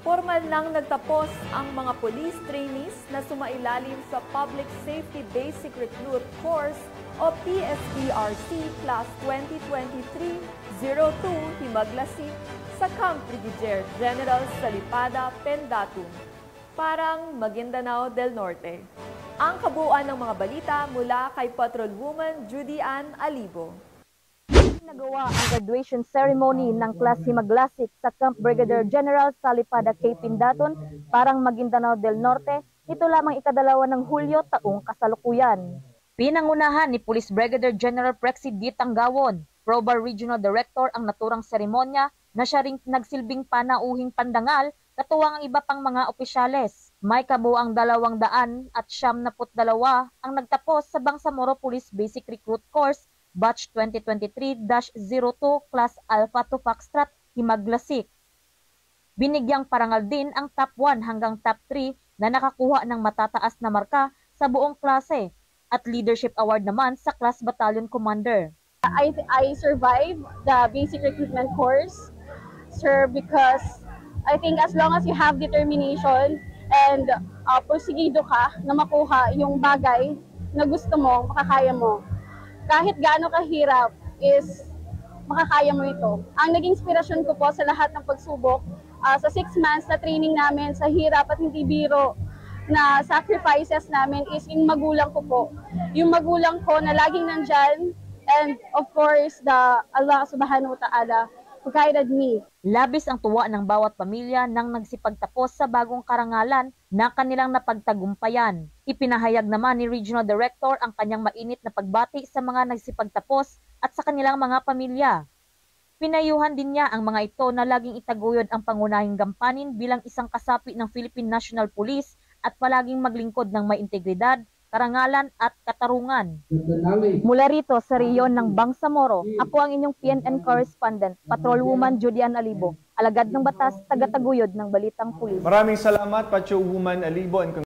Formal nang nagtapos ang mga police trainees na sumailalim sa Public Safety Basic Recruit Course o PSBRC Class 2023-02 Himaglasi sa Camp Brigadier General Salipada, Pendatun, Parang, Maguindanao del Norte. Ang kabuuan ng mga balita mula kay Patrolwoman Judy Ann Alibo. Nagawa ang graduation ceremony ng Class Himaglasi sa Camp Brigadier General Salipada, Pendatun, Parang, Maguindanao del Norte, ito lamang ikadalawa ng Hulyo taong kasalukuyan. Pinangunahan ni Police Brigadier General Prexy D. Tanggawon, Probar Regional Director ang naturang seremonya na siya ring nagsilbing panauhing pandangal katuwang ang iba pang mga opisyales. May kabuang 292 ang nagtapos sa Bangsamoro Police Basic Recruit Course Batch 2023-02 Class Alpha to Foxtrot, Himaglasi. Binigyang parangal din ang top 1 hanggang top 3 na nakakuha ng matataas na marka sa buong klase at leadership award naman sa Class Battalion Commander. I survived the basic recruitment course, sir, because I think as long as you have determination and porsigido ka na makuha yung bagay na gusto mo, makakaya mo. Kahit gaano kahirap is makakaya mo ito. Ang naging inspirasyon ko po sa lahat ng pagsubok, sa 6 months na training namin, sa hirap at hindi biro na sacrifices namin is yung magulang ko po. Yung magulang ko na laging nandyan, and of course, Allah Subhanahu wa Ta'ala who guided me. Labis ang tuwa ng bawat pamilya nang nagsipagtapos sa bagong karangalan na kanilang napagtagumpayan. Ipinahayag naman ni Regional Director ang kanyang mainit na pagbati sa mga nagsipagtapos at sa kanilang mga pamilya. Pinayuhan din niya ang mga ito na laging itaguyod ang pangunahing gampanin bilang isang kasapi ng Philippine National Police at palaging maglingkod ng may integridad, karangalan at katarungan. Mula rito sa rehiyon ng Bangsamoro, ako ang inyong PNN correspondent, Patrolwoman Judy Ann Alibo, alagad ng batas, tagataguyod ng Balitang Pulis. Maraming salamat, Patrolwoman Alibo.